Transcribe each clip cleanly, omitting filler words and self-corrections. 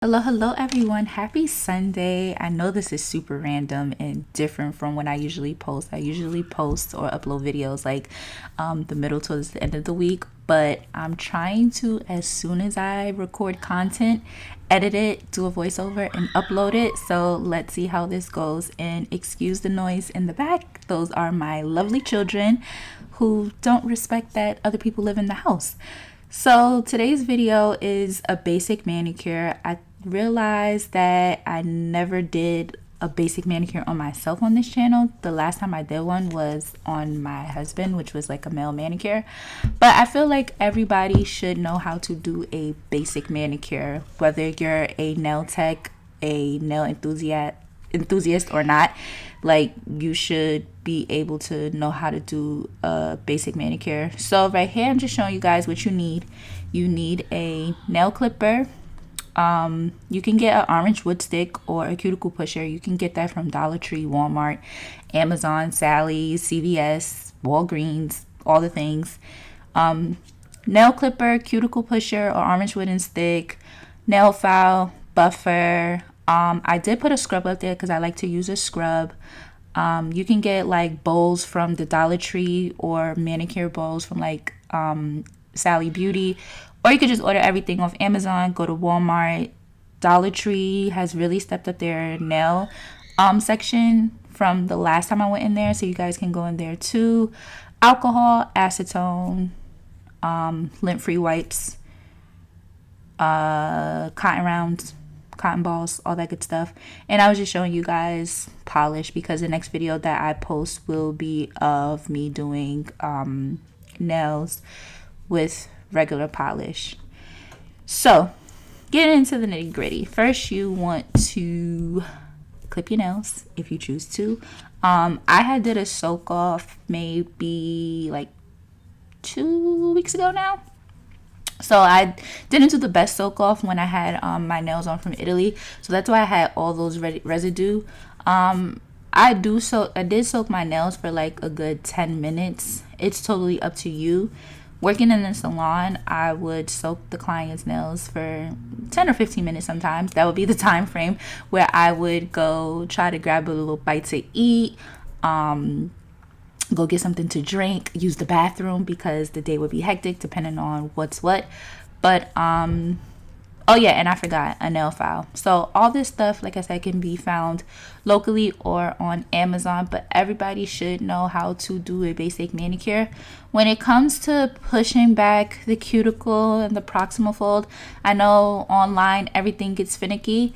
Hello everyone. Happy Sunday. I know this is super random and different from when I usually post. I usually post or upload videos like the middle towards the end of the week, but I'm trying to, as soon as I record content, edit it, do a voiceover, and upload it. So let's see how this goes. And excuse the noise in the back. Those are my lovely children who don't respect that other people live in the house. So today's video is a basic manicure. I realized that I never did a basic manicure on myself on this channel. The last time I did one was on my husband, which was like a male manicure. But I feel like everybody should know how to do a basic manicure, whether you're a nail tech, a nail enthusiast or not. Like, you should be able to know how to do a basic manicure. So right here I'm just showing you guys what you need. You need a nail clipper. You can get an orange wood stick or a cuticle pusher. You can get that from Dollar Tree, Walmart, Amazon, Sally's, CVS, Walgreens, all the things. Nail clipper, cuticle pusher or orange wooden stick, nail file, buffer. I did put a scrub up there because I like to use a scrub. You can get like bowls from the Dollar Tree or manicure bowls from like Sally Beauty, or you could just order everything off Amazon. Go to Walmart. Dollar Tree has really stepped up their nail section from the last time I went in there, so you guys can go in there too. Alcohol, acetone, lint free wipes, cotton rounds, cotton balls, all that good stuff. And I was just showing you guys polish because the next video that I post will be of me doing nails with regular polish. So getting into the nitty gritty, first you want to clip your nails if you choose to. I had did a soak off maybe like 2 weeks ago now. So I didn't do the best soak off when I had my nails on from Italy. So that's why I had all those residue. I did soak my nails for like a good 10 minutes. It's totally up to you. Working in the salon, I would soak the client's nails for 10 or 15 minutes sometimes. That would be the time frame where I would go try to grab a little bite to eat, go get something to drink, use the bathroom because the day would be hectic depending on what's what. But oh yeah, and I forgot a nail file. So all this stuff, like I said, can be found locally or on Amazon, but everybody should know how to do a basic manicure. When it comes to pushing back the cuticle and the proximal fold, I know online everything gets finicky.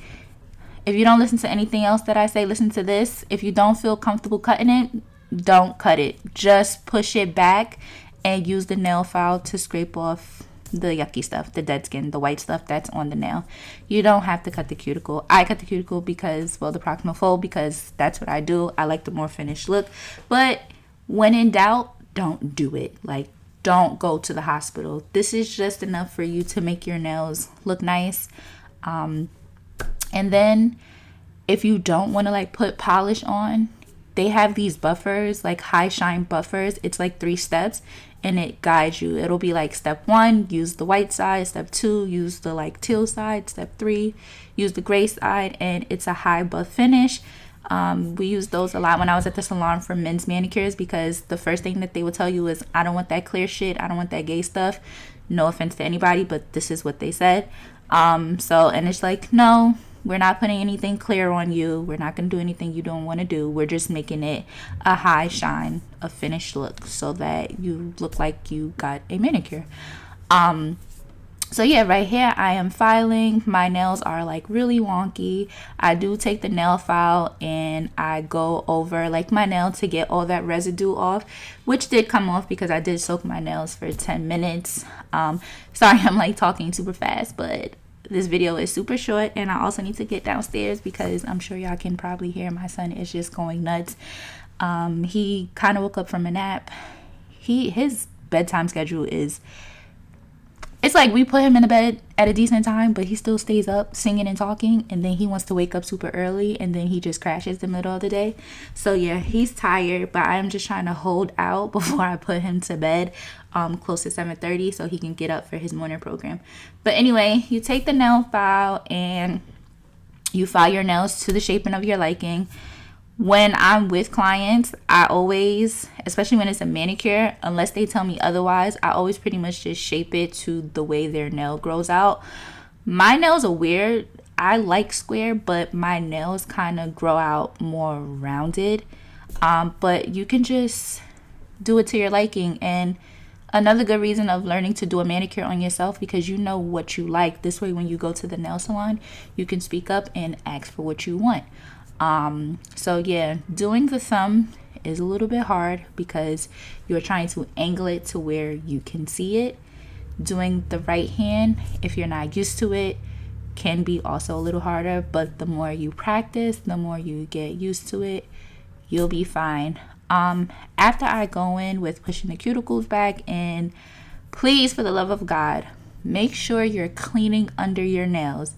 If you don't listen to anything else that I say, listen to this. If you don't feel comfortable cutting it, don't cut it. Just push it back and use the nail file to scrape off the yucky stuff, the dead skin, the white stuff that's on the nail. You don't have to cut the cuticle. I cut the cuticle because, well, the proximal fold, because that's what I do. I like the more finished look. But when in doubt, don't do it. Like, don't go to the hospital. This is just enough for you to make your nails look nice. And then if you don't want to like put polish on, they have these buffers, like high shine buffers. It's like 3 steps and it guides you. It'll be like step 1, use the white side. Step 2, use the like teal side. Step 3, use the gray side. And it's a high buff finish. We use those a lot when I was at the salon for men's manicures, because the first thing that they would tell you is, I don't want that clear shit. I don't want that gay stuff. No offense to anybody, but this is what they said. And it's like, no, we're not putting anything clear on you. We're not going to do anything you don't want to do. We're just making it a high shine, a finished look, so that you look like you got a manicure. So yeah, right here I am filing. My nails are like really wonky. I do take the nail file and I go over like my nail to get all that residue off, which did come off because I did soak my nails for 10 minutes. Sorry, I'm like talking super fast, but this video is super short, and I also need to get downstairs because I'm sure y'all can probably hear my son is just going nuts. He kind of woke up from a nap. His bedtime schedule is It's like we put him in the bed at a decent time, but he still stays up singing and talking, and then he wants to wake up super early, and then he just crashes in the middle of the day. So yeah, he's tired, but I'm just trying to hold out before I put him to bed close to 7:30 so he can get up for his morning program. But anyway, you take the nail file and you file your nails to the shaping of your liking. When I'm with clients, I always, especially when it's a manicure, unless they tell me otherwise, I always pretty much just shape it to the way their nail grows out. My nails are weird. I like square, but my nails kind of grow out more rounded. But you can just do it to your liking. And another good reason of learning to do a manicure on yourself, because you know what you like. This way, when you go to the nail salon, you can speak up and ask for what you want. So yeah, doing the thumb is a little bit hard because you're trying to angle it to where you can see it. Doing the right hand, if you're not used to it, can be also a little harder, but the more you practice, the more you get used to it, you'll be fine. After I go in with pushing the cuticles back, and please, for the love of God, make sure you're cleaning under your nails.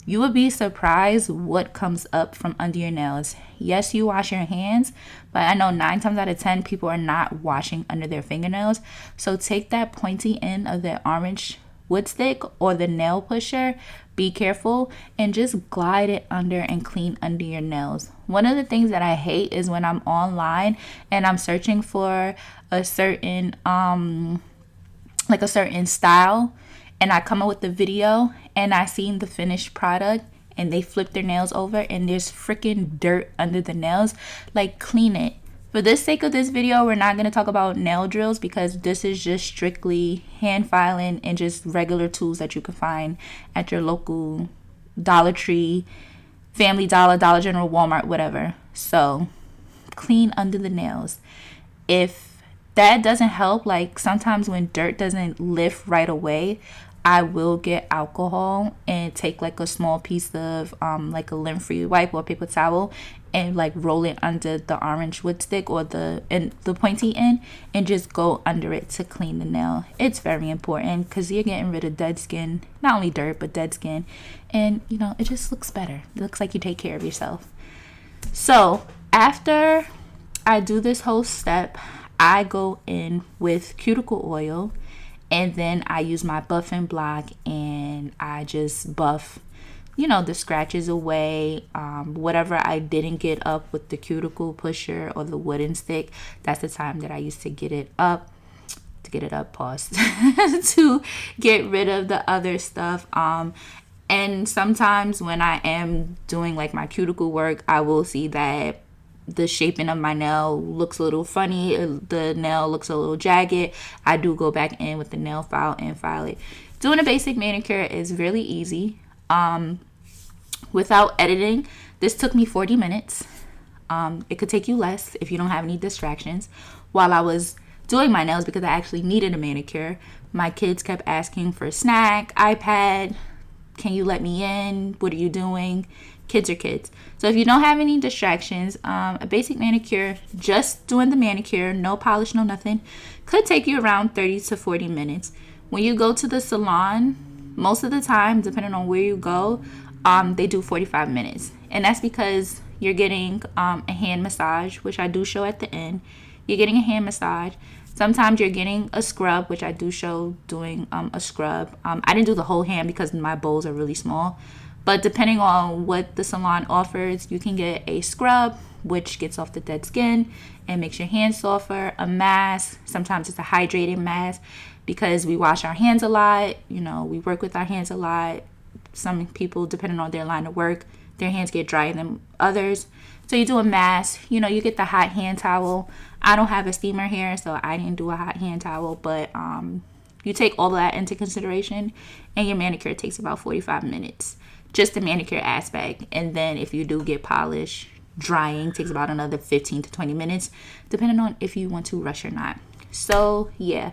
You will be surprised what comes up from under your nails. Yes, you wash your hands, but I know 9 times out of 10 people are not washing under their fingernails. So take that pointy end of the orange wood stick or the nail pusher, be careful, and just glide it under and clean under your nails. One of the things that I hate is when I'm online and I'm searching for a certain like a certain style, and I come up with the video and I seen the finished product and they flip their nails over and there's freaking dirt under the nails. Like, clean it. For the sake of this video, we're not going to talk about nail drills because this is just strictly hand filing and just regular tools that you can find at your local Dollar Tree, Family Dollar, Dollar General, Walmart, whatever. So clean under the nails. If that doesn't help, like sometimes when dirt doesn't lift right away, I will get alcohol and take like a small piece of like a lint-free wipe or paper towel and like roll it under the orange wood stick or the pointy end and just go under it to clean the nail. It's very important because you're getting rid of dead skin, not only dirt but dead skin, and you know, it just looks better. It looks like you take care of yourself. So after I do this whole step, I go in with cuticle oil, and then I use my buffing block and I just buff, you know, the scratches away. Whatever I didn't get up with the cuticle pusher or the wooden stick, that's the time that I used to get it up, pause, to get rid of the other stuff. And sometimes when I am doing like my cuticle work, I will see that the shaping of my nail looks a little funny, the nail looks a little jagged. I do go back in with the nail file and file it. Doing a basic manicure is really easy. Without editing, this took me 40 minutes. It could take you less if you don't have any distractions. While I was doing my nails, because I actually needed a manicure, my kids kept asking for a snack, iPad, can you let me in? What are you doing? Kids are kids. So if you don't have any distractions, a basic manicure, just doing the manicure, no polish, no nothing, could take you around 30 to 40 minutes. When you go to the salon, most of the time, depending on where you go, they do 45 minutes. And that's because you're getting a hand massage, which I do show at the end. You're getting a hand massage. Sometimes you're getting a scrub, which I do show doing a scrub. I didn't do the whole hand because my bowls are really small. But depending on what the salon offers, you can get a scrub, which gets off the dead skin and makes your hands softer. A mask, sometimes it's a hydrating mask because we wash our hands a lot. You know, we work with our hands a lot. Some people, depending on their line of work, their hands get drier than others. So you do a mask, you know, you get the hot hand towel. I don't have a steamer here, so I didn't do a hot hand towel, but you take all of that into consideration, and your manicure takes about 45 minutes. Just the manicure aspect. And then if you do get polish, drying takes about another 15 to 20 minutes, depending on if you want to rush or not. So yeah,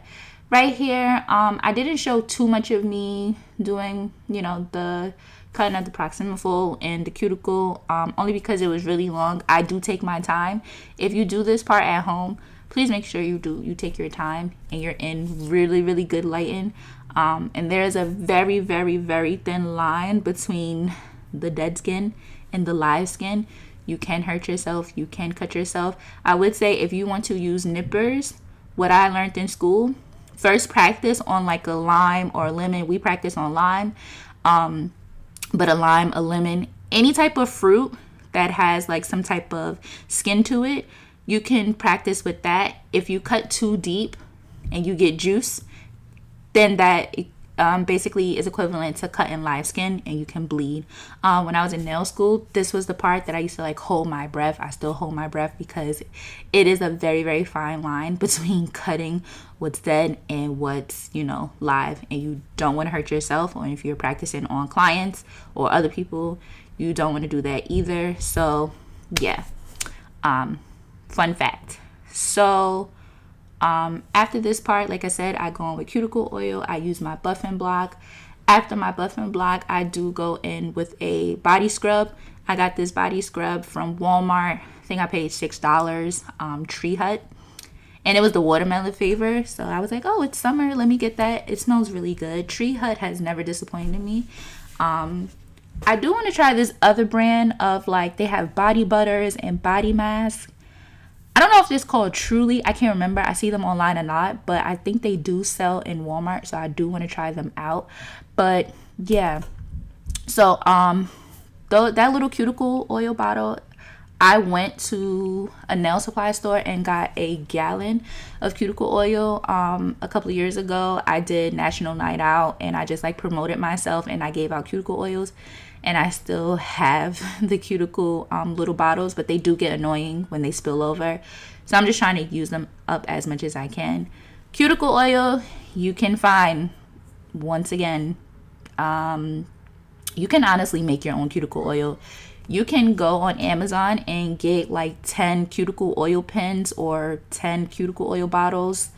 right here, I didn't show too much of me doing, you know, the cutting of the proximal fold and the cuticle, only because it was really long. I do take my time. If you do this part at home, please make sure you take your time and you're in really, really good lighting. And there's a very, very, very thin line between the dead skin and the live skin. You can hurt yourself, you can cut yourself. I would say if you want to use nippers, what I learned in school, first practice on like a lime or a lemon. We practice on lime, but a lime, a lemon, any type of fruit that has like some type of skin to it, you can practice with that. If you cut too deep and you get juice, then that basically is equivalent to cutting live skin and you can bleed. When I was in nail school, this was the part that I used to like hold my breath. I still hold my breath because it is a very, very fine line between cutting what's dead and what's, live. And you don't want to hurt yourself, or if you're practicing on clients or other people, you don't want to do that either. So yeah, fun fact. So after this part, like I said, I go in with cuticle oil. I use my buffing block. After my buffing block, I do go in with a body scrub. I got this body scrub from Walmart. I think I paid $6, Tree Hut. And it was the watermelon flavor. So I was like, oh, it's summer. Let me get that. It smells really good. Tree Hut has never disappointed me. I do want to try this other brand of like, they have body butters and body masks. I don't know if it's called Truly. I can't remember. I see them online a lot, but I think they do sell in Walmart, so I do want to try them out. But yeah, so that little cuticle oil bottle, I went to a nail supply store and got a gallon of cuticle oil. A couple of years ago, I did National Night Out, and I just like promoted myself, and I gave out cuticle oils. And I still have the cuticle little bottles, but they do get annoying when they spill over. So I'm just trying to use them up as much as I can. Cuticle oil, you can find, once again, you can honestly make your own cuticle oil. You can go on Amazon and get like 10 cuticle oil pens or 10 cuticle oil bottles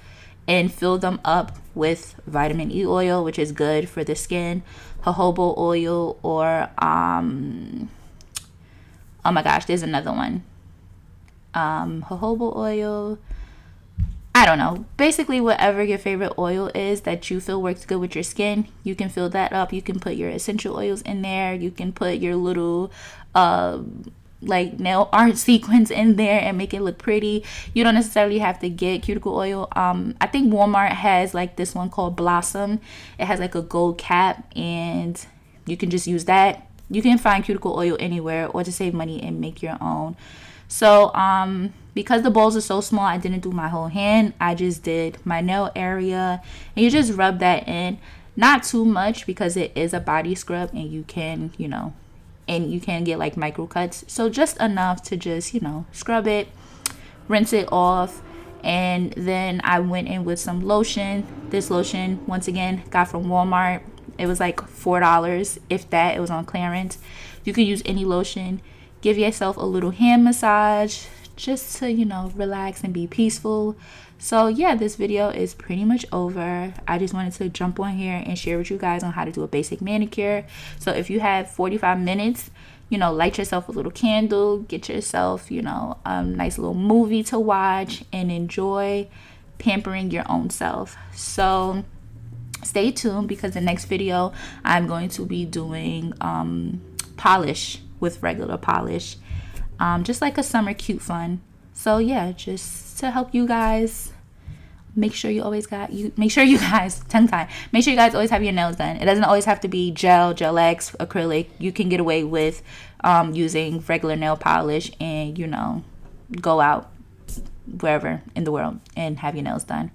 and fill them up with vitamin E oil, which is good for the skin, jojoba oil, or oh my gosh, there's another one, jojoba oil, I don't know, basically whatever your favorite oil is that you feel works good with your skin, you can fill that up. You can put your essential oils in there. You can put your little like nail art sequins in there and make it look pretty. You don't necessarily have to get cuticle oil. I think Walmart has like this one called Blossom. It has like a gold cap, and you can just use that. You can find cuticle oil anywhere, or to save money and make your own. So because the bowls are so small, I didn't do my whole hand. I just did my nail area, and you just rub that in. Not too much because it is a body scrub, and you can, and you can get like micro cuts. So just enough to just, scrub it, rinse it off. And then I went in with some lotion. This lotion, once again, got from Walmart. It was like $4, if that. It was on clearance. You can use any lotion. Give yourself a little hand massage just to, relax and be peaceful. So yeah, this video is pretty much over. I just wanted to jump on here and share with you guys on how to do a basic manicure. So if you have 45 minutes, light yourself a little candle, get yourself, a nice little movie to watch, and enjoy pampering your own self. So stay tuned, because the next video I'm going to be doing polish with regular polish, just like a summer cute fun. So yeah, just to help you guys, make sure you guys always have your nails done. It doesn't always have to be gel X, acrylic. You can get away with using regular nail polish and go out wherever in the world and have your nails done.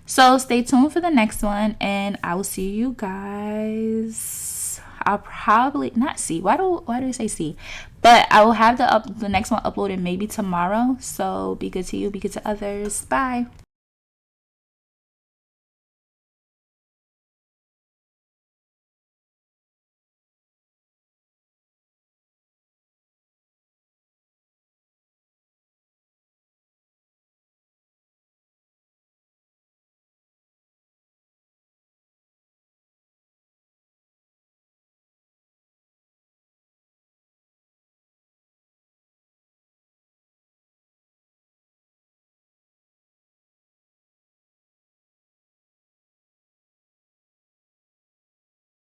So stay tuned for the next one, and I will see you guys. I'll probably not see. Why do I say see? But I will have the next one uploaded maybe tomorrow. So be good to you, be good to others. Bye.